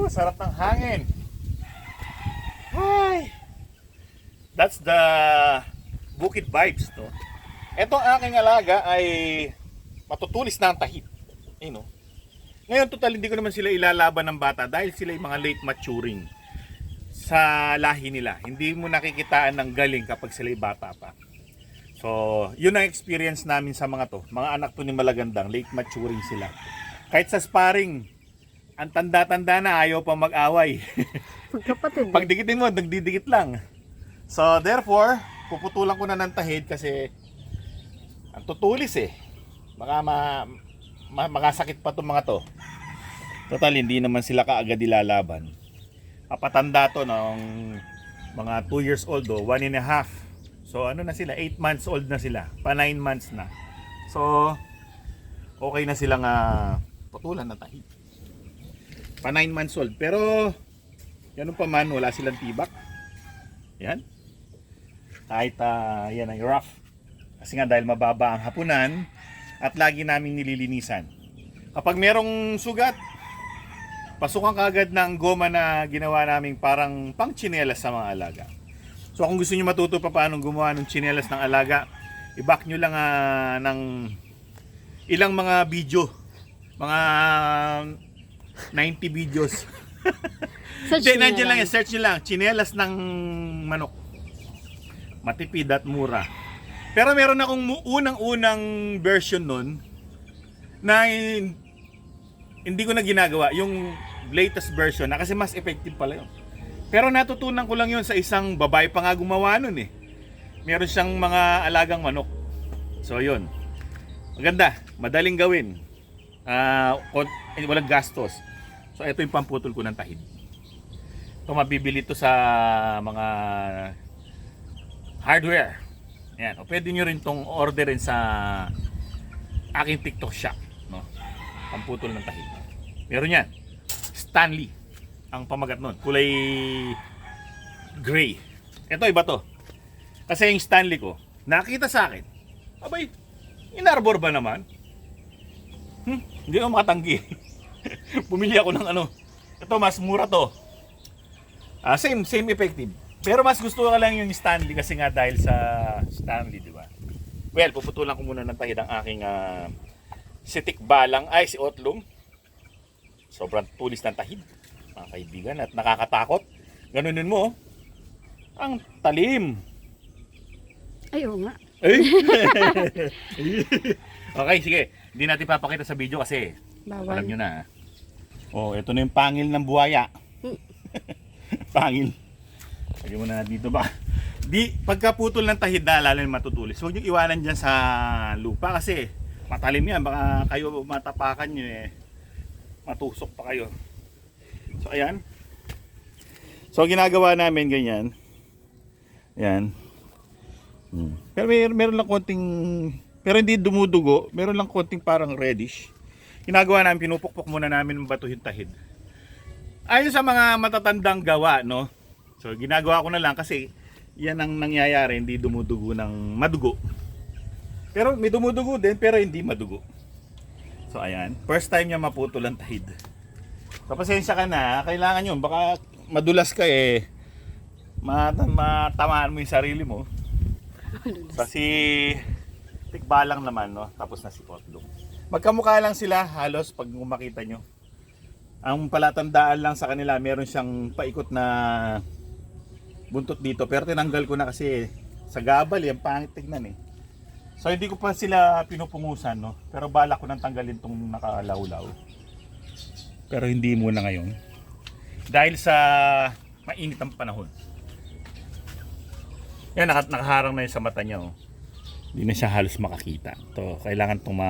Sarap ng hangin. Ay. That's the bukid vibes, no? Ito aking alaga ay matutulis na ang tahid. No? Ngayon, total, hindi ko naman sila ilalaban ng bata dahil sila yung mga late maturing sa lahi nila. Hindi mo nakikitaan ng galing kapag sila yung bata pa. So, yun ang experience namin sa mga to. Mga anak to ni Malagandang, late maturing sila. Kahit sa sparring, ang tanda-tanda na, ayaw pa mag-away. Magkapatid. Pag dikitin mo, nagdidikit lang. So, therefore, puputulan ko na ng tahid kasi ang tutulis eh. Baka makasakit pa itong mga to. Total, hindi naman sila kaagad ilalaban. Kapatanda to ng mga 2 years old o 1 and a half. So ano na sila, 8 months old na sila. Pa 9 months na. So okay na silang putulan ng tahid. Pa 9 months old. Pero ganun pa man, wala silang tibak. Yan. Kahit yan ay rough. Kasi nga dahil mababa ang hapunan at lagi namin nililinisan. Kapag merong sugat, pasukan kagad ng goma na ginawa namin parang pang tsinelas sa mga alaga. So kung gusto niyo matuto pa paano gumawa ng tsinelas ng alaga, i-back nyo lang ng ilang mga video. Mga 90 videos. Hindi, nandiyan lang, search nyo lang. Tsinelas ng manok. Matipid at mura. Pero meron akong unang-unang version nun na hindi ko na ginagawa. Yung latest version na kasi mas effective pala yun. Pero natutunan ko lang yun sa isang babae pa nga gumawa nun eh. Meron siyang mga alagang manok. So yun. Maganda. Madaling gawin. Walang gastos. So ito yung pamputol ko ng tahid. Ito mabibili to sa mga hardware. Yan. O pwede nyo rin tong orderin sa aking TikTok shop. No? Pamputol ng tahid. Meron yan. Stanley ang pamagat nun. Kulay gray. Ito iba to. Kasi yung Stanley ko, nakita sa akin. Abay, inarbor ba naman? Hindi ako makatanggi. Bumili ako ng ano. Ito mas mura to. Same effective. Pero mas gusto ko lang yung Stanley kasi nga dahil sa Stanley, di ba? Well, puputulan ko muna ng tahid ang aking si Tikbalang ay si Otlong. Sobrang tulis ng tahid, mga kaibigan, at nakakatakot. Ganunin mo, ang talim. Ay, oo nga. Okay, sige. Hindi natin papakita sa video kasi Bawal. alam nyo na. Oh, ito na yung pangil ng buhaya. Pangil. Lagyan mo na dito ba? Pagkaputol ng tahid na, lalo yung matutulis. Huwag nyo iwanan dyan sa lupa kasi matalim yan. Baka kayo matapakan nyo eh. Matusok pa kayo. So ayan. So ginagawa namin ganyan. Ayan. Pero meron lang konting, pero hindi dumudugo. Meron lang konting parang reddish. Ginagawa namin, pinupukpok muna namin ng bato yung tahid. Ayon sa mga matatandang gawa, no? So ginagawa ko na lang kasi yan ang nangyayari, hindi dumudugo ng madugo. Pero may dumudugo din, pero hindi madugo. So ayan, first time niya maputol ang tahid. So pasensya ka na, kailangan yun. Baka madulas ka eh. Matamaan mo yung sarili mo. Kasi Tikbalang naman, no? Tapos na si Otlong. Magkamukha lang sila halos pag makita nyo. Ang palatandaan lang sa kanila, meron siyang paikot na buntot dito. Pero tinanggal ko na kasi sa gabal, yung pangit tignan eh. So hindi ko pa sila pinupungusan, no? Pero balak ko nang tanggalin tong nakalawlaw. Pero hindi muna ngayon. Dahil sa mainit ang panahon. Yan, nakaharang na yun sa mata niya, oh. Hindi na siya halos makakita. To, kailangan itong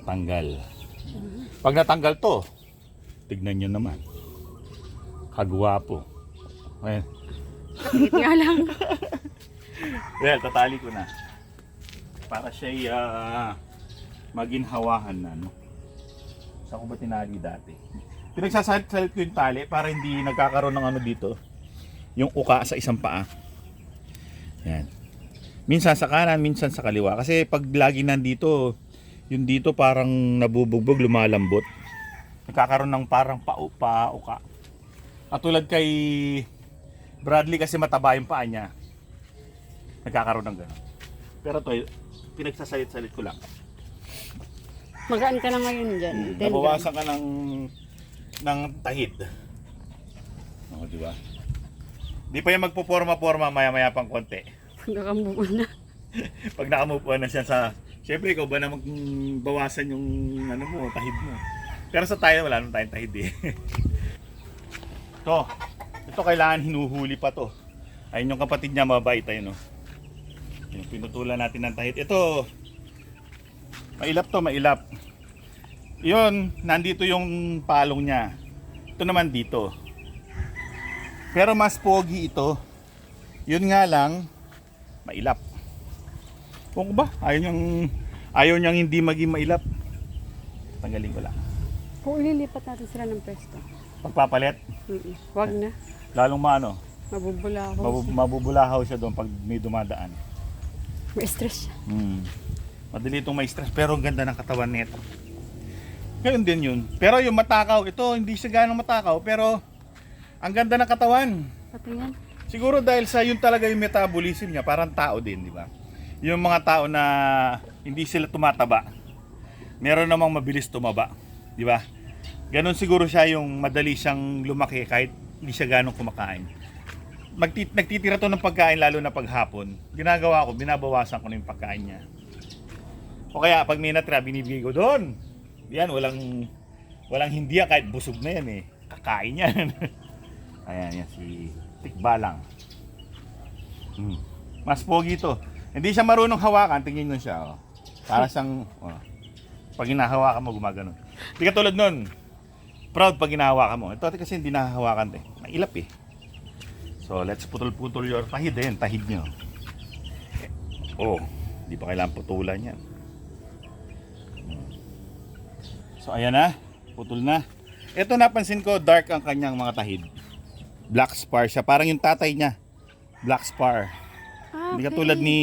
matanggal. Pag natanggal to, tignan nyo naman. Kagwapo. Ayan. Sakit nga lang. Well, tatali ko na. Para siya maginhawahan na, no? Saan ko ba tinali dati? Pinagsasalit ko yung tali para hindi nagkakaroon ng ano dito. Yung uka sa isang paa. Yan. Minsan sa kanan, minsan sa kaliwa. Kasi pag lagi nandito, yung dito parang nabubugbog, lumalambot. nagkakaroon ng parang pauka. At tulad kay Bradley kasi mataba yung paa niya, nagkakaroon ng gano'n. Pero to, pinagsasalit-salit ko lang. Magaan ka na ngayon dyan. Nabawasan ka ng tahid. O, di ba? Di pa yung magpuporma-porma maya-maya pang konti. Nakamuo na. Pag nakamove on na siya sa... Siyempre, ikaw ba na magbawasan yung ano mo, tahid mo. Pero sa tayo, wala nang tayong tahid eh. Ito kailangan hinuhuli pa to. Ayun yung kapatid niya, mabait ayun, no? Yung pinutulan natin ng tahid. Ito, mailap. Yun, nandito yung palong niya. Ito naman dito. Pero mas pogi ito. Yun nga lang, mailap. Kung ba? Ayaw niyang hindi maging mailap. Tanggalin ko lang. Kung ililipat natin sila ng pwesto. Pagpapalit, Wag na. lalong maano, Mabubula ako. mabubulahaw siya doon pag may dumadaan. May stress siya. Madali itong may stress, pero ang ganda ng katawan nito. Ganun din yun. Pero yung matakaw, ito hindi siya ganong matakaw, pero ang ganda ng katawan. Patingin. Siguro dahil sa yun talaga yung metabolism niya, parang tao din, di ba? Yung mga tao na hindi sila tumataba, meron namang mabilis tumaba, di ba? Ganon siguro siya yung madali siyang lumaki kahit hindi siya ganong kumakain. Nagtitira to ng pagkain lalo na paghapon. Ginagawa ko, binabawasan ko na yung pagkain niya. O kaya pag may natira, binibigay ko doon. Yan, walang hindi yan, kahit busog na yan eh. Kakain yan. Ayan, yan si Tikbalang. Mas pogi to. Hindi siya marunong hawakan, tingin nun siya. Oh. Para siyang, pag hinahawakan mo, gumaganon. Hindi ka tulad nun. Proud pag hinahawakan mo. Ito kasi hindi nahahawakan eh. Mailap eh. So, let's putol-putol your tahid eh. Tahid nyo. Hindi pa kailangan putulan yan. So, ayan na. Putol na. Ito napansin ko, dark ang kanyang mga tahid. Black spar siya. Parang yung tatay niya. Black spar. Hindi ka tulad ni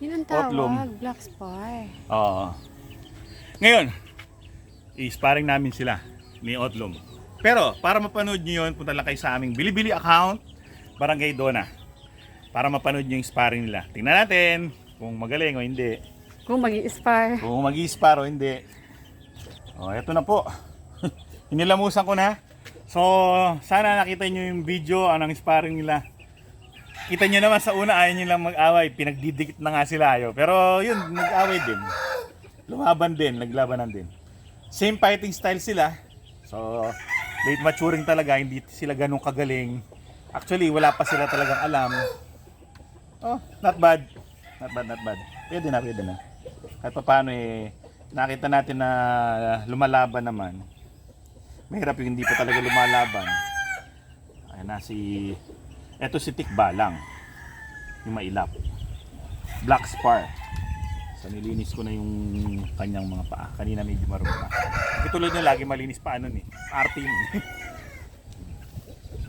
Yun ang Otlum. tawag. Black spar. Oo. Ngayon, i-sparring namin sila ni Otlum. Pero, para mapanood nyo yun, punta lang kayo sa aming Bilibili account, Barangay Dona. Para mapanood nyo yung sparring nila. Tingnan natin kung magaling o hindi. Kung mag-i-spar. Kung mag-i-spar o hindi. Eto na po. Hinilamusan ko na. So, sana nakita nyo yung video anong sparring nila. Kita nyo naman sa una, ayaw nyo lang mag-away. Pinagdidikit na nga sila. Pero yun, nag-away din. Lumaban din, naglabanan din. Same fighting style sila. So, late maturing talaga. Hindi sila ganun kagaling. Actually, wala pa sila talagang alam. Not bad. Not bad. Pwede na. Kahit pa paano nakita natin na lumalaban naman. Mahirap yung hindi pa talaga lumalaban. Ayan na eto si Tikbalang. Yung mailap. Black spar. So nilinis ko na yung kanyang mga paa. Kanina medyo marunong. Katulad niya lagi malinis pa nun eh. Arte yun.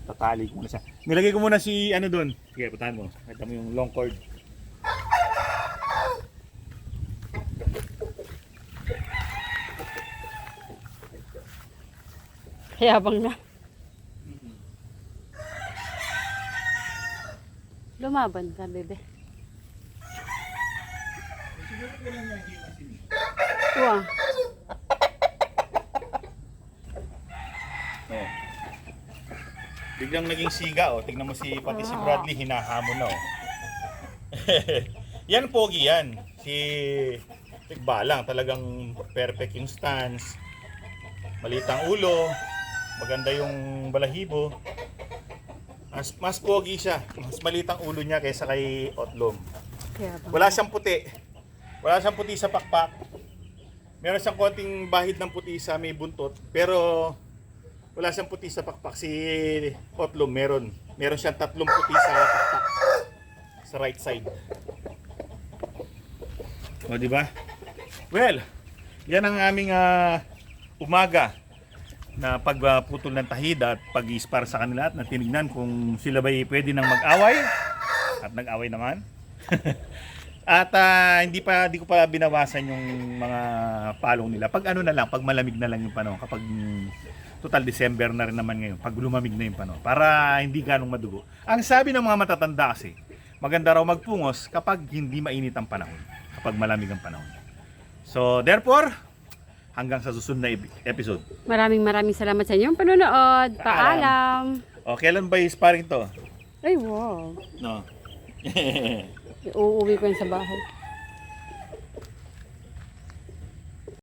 Tatali ko muna siya. Nilagay ko muna si doon. Sige, putahan mo. Kita mo yung long cord. Hayabang na. Lumaban ka, bebe. Wow. Biglang naging siga tignan mo pati si Bradley hinahamon na Yan pogi yan. Si Tikbalang talagang perfect yung stance. Malitang ulo, maganda yung balahibo. Mas pogi siya. Mas malitang ulo niya kaysa kay Otlum. Wala siyang puti. Wala siyang puti sa pakpak. Meron siyang konting bahid ng puti sa may buntot, pero wala siyang puti sa pakpak. Si Otlum meron siyang 3 puti sa pakpak sa right side. O di ba? Well, yan ang aming umaga na pagputol ng tahid at pag-ispar sa kanila at natinignan kung sila ba'y pwede nang mag-away at nag-away naman. At hindi ko pa binawasan yung mga palong nila. Pag ano na lang, pag malamig na lang yung panahon, kapag total December na rin naman ngayon, pag lumamig na yung panahon, para hindi ganong madugo. Ang sabi ng mga matatanda kasi, maganda raw magpungos kapag hindi mainit ang panahon, kapag malamig ang panahon. So therefore, hanggang sa susunod na episode. Maraming salamat sa inyong panonood. Paalam. O, kailan ba yung sparring to? Ay, wow. No. Uuwi ko yan sa bahay.